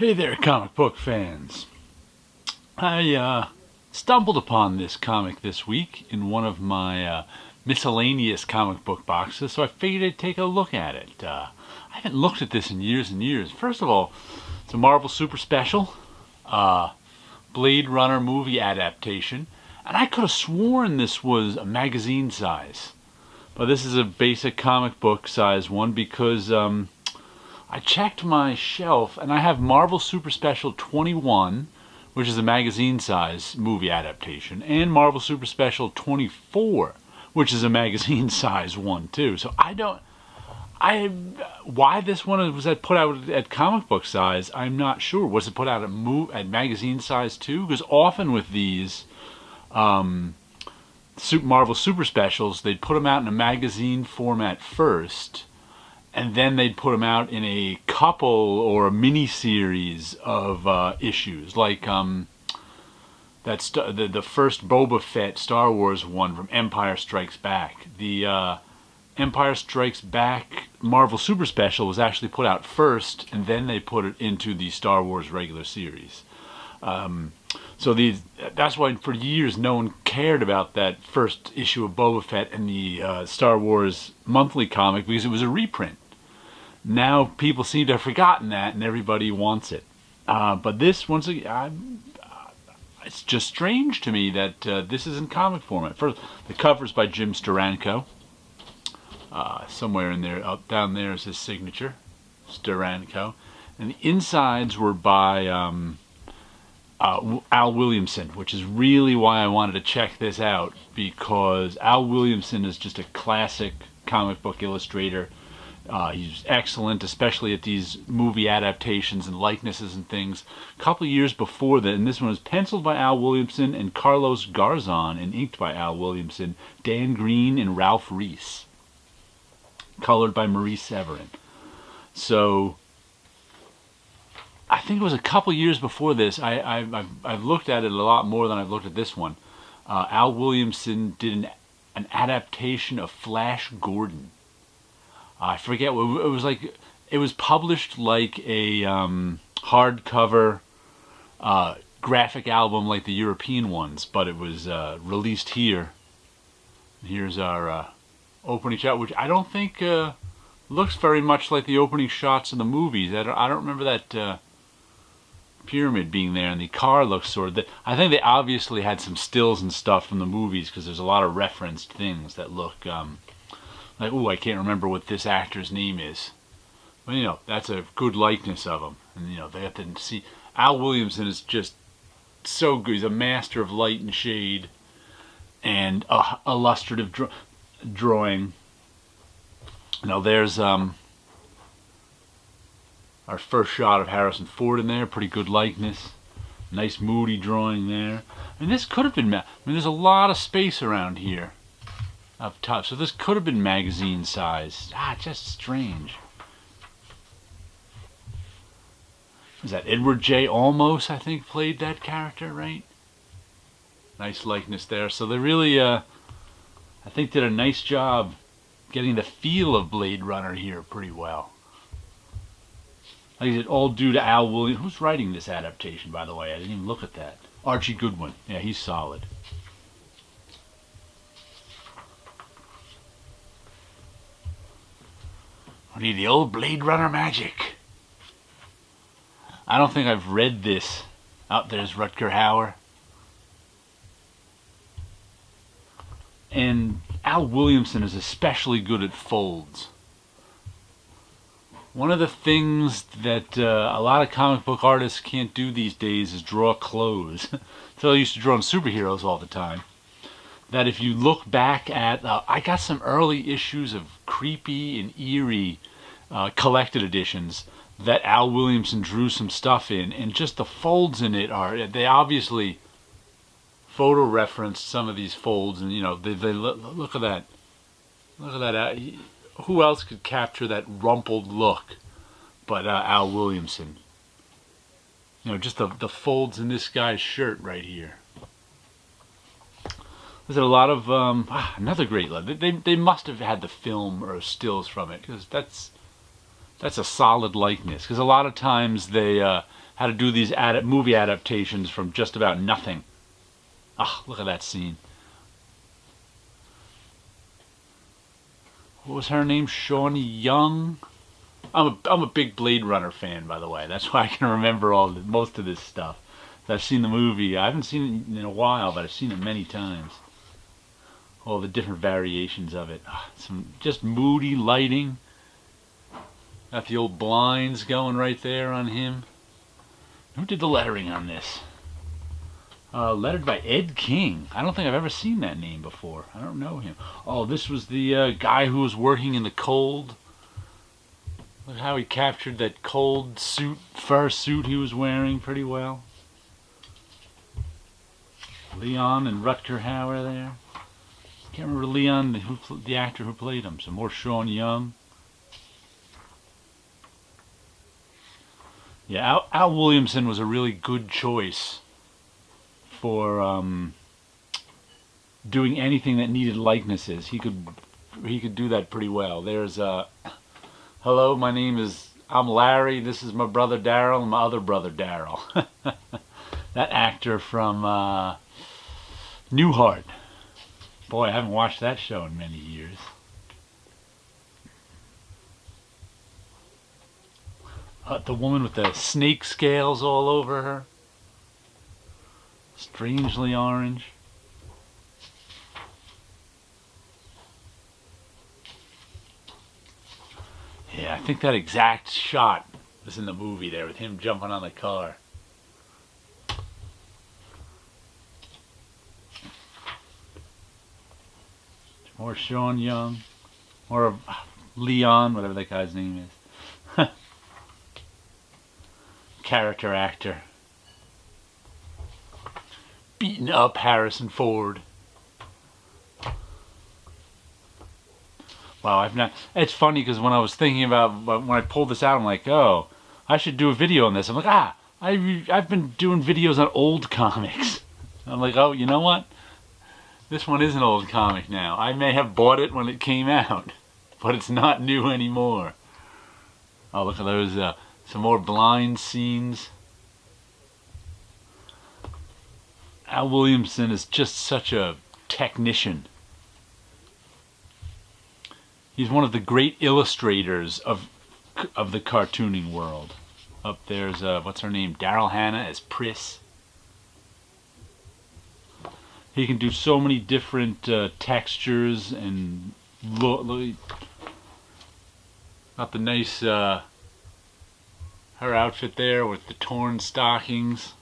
Hey there, comic book fans. I stumbled upon this comic this week in one of my miscellaneous comic book boxes, so I figured I'd take a look at it. I haven't looked at this in years and years. First of all, it's a Marvel Super Special, Blade Runner movie adaptation, and I could have sworn this was a magazine size. But this is a basic comic book size one because I checked my shelf and I have Marvel Super Special 21, which is a magazine size movie adaptation, and Marvel Super Special 24, which is a magazine size one too. So why this one was put out at comic book size, I'm not sure. Was it put out at magazine size too? Because often with these Marvel Super Specials, they'd put them out in a magazine format first, and then they'd put them out in a couple or a mini series of issues, like the first Boba Fett Star Wars one from Empire Strikes Back. The Empire Strikes Back Marvel Super Special was actually put out first, and then they put it into the Star Wars regular series. So that's why for years no one cared about that first issue of Boba Fett and the Star Wars monthly comic, because it was a reprint. Now people seem to have forgotten that, and everybody wants it. But this, once again, it's just strange to me that this is in comic format. First, the cover's by Jim Steranko. Somewhere in there, down there is his signature, Steranko. And the insides were by Al Williamson, which is really why I wanted to check this out, because Al Williamson is just a classic comic book illustrator. He's excellent, especially at these movie adaptations and likenesses and things. A couple of years before that, and this one was penciled by Al Williamson and Carlos Garzon, and inked by Al Williamson, Dan Green, and Ralph Reese. Colored by Maurice Severin. So I think it was a couple years before this. I've looked at it a lot more than I've looked at this one. Al Williamson did an adaptation of Flash Gordon. I forget, it was like, it was published like a hardcover graphic album like the European ones, but it was released here. Here's our opening shot, which I don't think looks very much like the opening shots in the movies. I don't remember that pyramid being there, and the car looks sort of... I think they obviously had some stills and stuff from the movies, because there's a lot of referenced things that look... like, ooh, I can't remember what this actor's name is. But, you know, that's a good likeness of him. And, you know, they have to see... Al Williamson is just so good. He's a master of light and shade and illustrative drawing. Now, there's our first shot of Harrison Ford in there. Pretty good likeness. Nice moody drawing there. I mean, this could have been... I mean, there's a lot of space around here up top, so this could have been magazine size. Just strange. Was that Edward J. Olmos, I think, played that character, right? Nice likeness there. So they really, I think, did a nice job getting the feel of Blade Runner here pretty well. Like I said, all due to Al Williams. Who's writing this adaptation, by the way? I didn't even look at that. Archie Goodwin. Yeah, he's solid. I need the old Blade Runner magic. I don't think I've read this. Out there's Rutger Hauer. And Al Williamson is especially good at folds. One of the things that a lot of comic book artists can't do these days is draw clothes. So I used to draw on superheroes all the time. That if you look back at... I got some early issues of creepy and eerie collected editions that Al Williamson drew some stuff in, and just the folds in it are... They obviously photo referenced some of these folds, and, you know, they look at that. Look at that. Who else could capture that rumpled look but Al Williamson? You know, just the folds in this guy's shirt right here. There's a lot of another great look. They must have had the film or stills from it, because that's a solid likeness. Because a lot of times they how to do these movie adaptations from just about nothing. Ah, look at that scene. What was her name? Shawnee Young? I'm a big Blade Runner fan, by the way. That's why I can remember most of this stuff. I've seen the movie. I haven't seen it in a while, but I've seen it many times. All the different variations of it. Some just moody lighting. Got the old blinds going right there on him. Who did the lettering on this? Lettered by Ed King. I don't think I've ever seen that name before. I don't know him. Oh, this was the guy who was working in the cold. Look how he captured that cold fur suit he was wearing pretty well. Leon and Rutger Hauer there. Can't remember Leon, the actor who played him. Some more Sean Young. Yeah, Al Williamson was a really good choice for doing anything that needed likenesses. He could do that pretty well. There's hello, I'm Larry. This is my brother Daryl and my other brother Daryl. That actor from Newhart. Boy, I haven't watched that show in many years. The woman with the snake scales all over her. Strangely orange. Yeah, I think that exact shot was in the movie there with him jumping on the car. More Sean Young. Or Leon, whatever that guy's name is. Character actor. Beating up Harrison Ford. Wow, it's funny because when I was thinking about, when I pulled this out, I'm like, oh, I should do a video on this. I'm like, I've been doing videos on old comics. I'm like, oh, you know what? This one is an old comic now. I may have bought it when it came out, but it's not new anymore. Oh, look at those, some more blind scenes. Al Williamson is just such a technician. He's one of the great illustrators of the cartooning world. Up there's, what's her name? Daryl Hannah as Pris. He can do so many different textures and look. Got the nice, her outfit there with the torn stockings.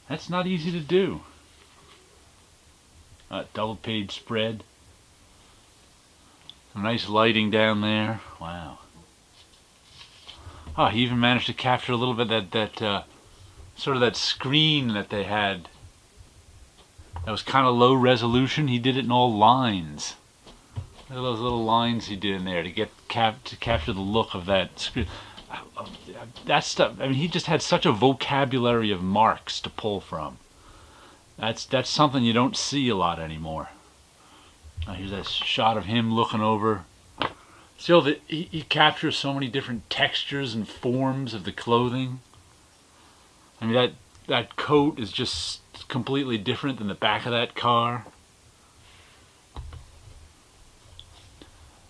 That's not easy to do. Double page spread. Some nice lighting down there. Wow. Oh, he even managed to capture a little bit that sort of that screen that they had. That was kind of low resolution. He did it in all lines. Look at those little lines he did in there to capture the look of that screen. That stuff. I mean, he just had such a vocabulary of marks to pull from. That's something you don't see a lot anymore. Here's that shot of him looking over. Still, he captures so many different textures and forms of the clothing. I mean, that coat is just completely different than the back of that car.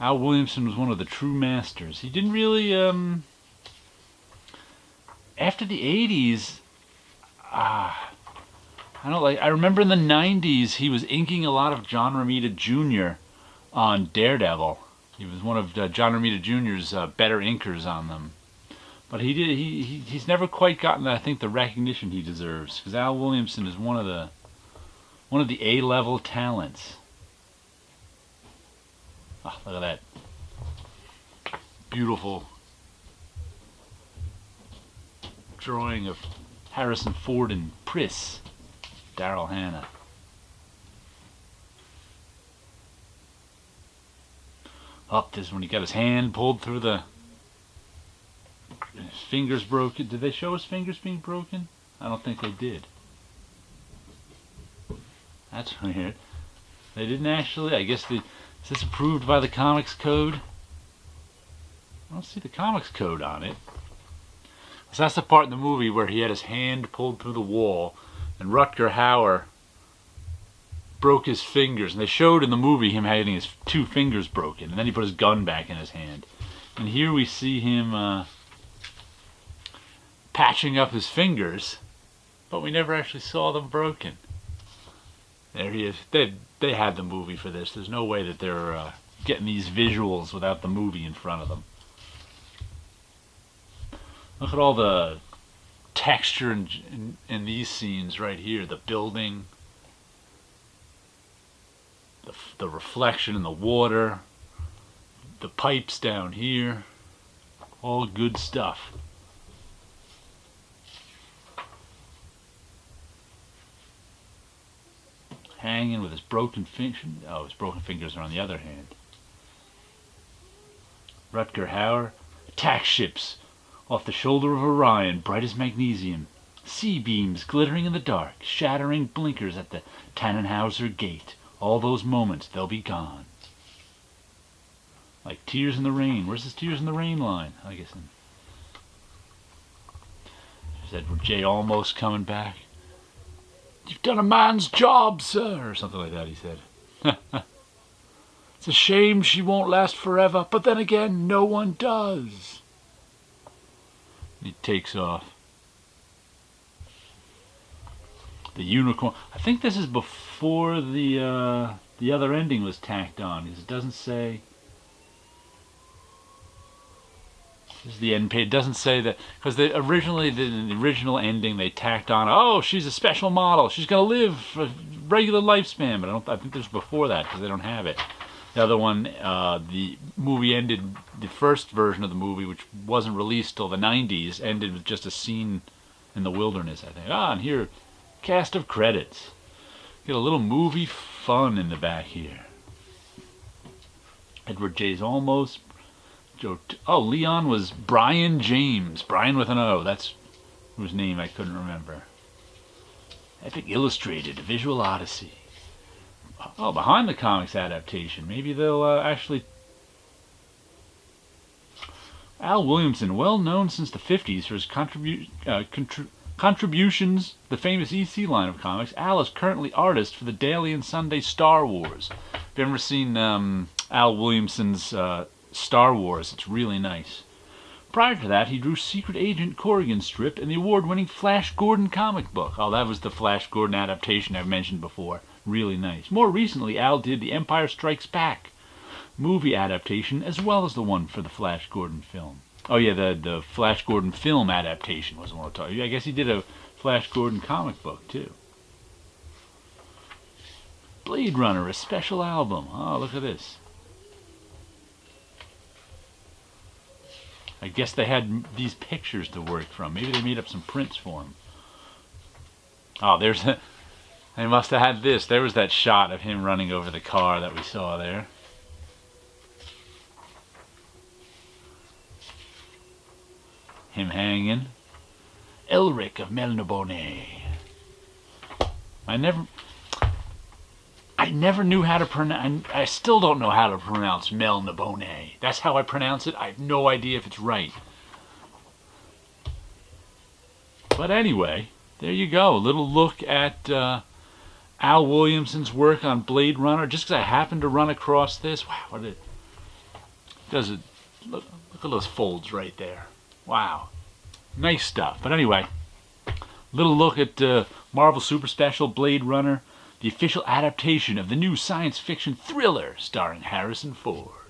Al Williamson was one of the true masters. He didn't really, after the 80s, I remember in the 90s he was inking a lot of John Romita Jr. on Daredevil. He was one of John Romita Jr.'s better inkers on them. But he's never quite gotten, I think, the recognition he deserves, because Al Williamson is one of the A-level talents. Oh, look at that beautiful drawing of Harrison Ford and Pris, Daryl Hannah. Up this when he got his hand pulled through his fingers broken. Did they show his fingers being broken? I don't think they did. That's weird. They didn't actually. I guess is this approved by the Comics Code? I don't see the Comics Code on it. So that's the part in the movie where he had his hand pulled through the wall, and Rutger Hauer broke his fingers. And they showed in the movie him having his 2 fingers broken, and then he put his gun back in his hand. And here we see him patching up his fingers, but we never actually saw them broken. There he is. They had the movie for this. There's no way that they're getting these visuals without the movie in front of them. Look at all the texture in these scenes right here. The building, the reflection in the water, the pipes down here. All good stuff. Hanging with his broken fingers. Oh, his broken fingers are on the other hand. Rutger Hauer. Attack ships off the shoulder of Orion, bright as magnesium. Sea beams glittering in the dark, shattering blinkers at the Tannenhauser gate. All those moments, they'll be gone. Like Tears in the Rain. Where's this Tears in the Rain line? I guess there's Edward J. almost coming back. You've done a man's job, sir, or something like that, he said. It's a shame she won't last forever, but then again, no one does. He takes off. The unicorn. I think this is before the other ending was tacked on. It doesn't say. This is the end page. It doesn't say that because originally the original ending they tacked on. Oh, she's a special model. She's gonna live a regular lifespan. But I think there's before that because they don't have it. The other one, the movie ended. The first version of the movie, which wasn't released till the '90s, ended with just a scene in the wilderness. I think. And here, cast of credits. Get a little movie fun in the back here. Edward J's almost. Oh, Leon was Brian James. Brian with an O. That's whose name I couldn't remember. Epic Illustrated, a Visual Odyssey. Oh, behind the comics adaptation. Maybe they'll actually... Al Williamson, well known since the 50s for his contributions to the famous EC line of comics. Al is currently artist for the Daily and Sunday Star Wars. If you've ever seen Al Williamson's Star Wars, it's really nice. Prior to that, he drew Secret Agent Corrigan strip and the award-winning Flash Gordon comic book. Oh, that was the Flash Gordon adaptation I've mentioned before. Really nice. More recently, Al did the Empire Strikes Back movie adaptation as well as the one for the Flash Gordon film. Oh yeah, the Flash Gordon film adaptation was the one I told you. I guess he did a Flash Gordon comic book too. Blade Runner, a special album. Oh, look at this. I guess they had these pictures to work from. Maybe they made up some prints for him. Oh, they must have had this. There was that shot of him running over the car that we saw there. Him hanging. Elric of Melnibone. I never knew how to pronounce. I still don't know how to pronounce Melnibone. That's how I pronounce it. I have no idea if it's right. But anyway, there you go. A little look at Al Williamson's work on Blade Runner. Just because I happened to run across this. Wow, what it does it? Look at those folds right there. Wow, nice stuff. But anyway, little look at Marvel Super Special Blade Runner, the official adaptation of the new science fiction thriller starring Harrison Ford.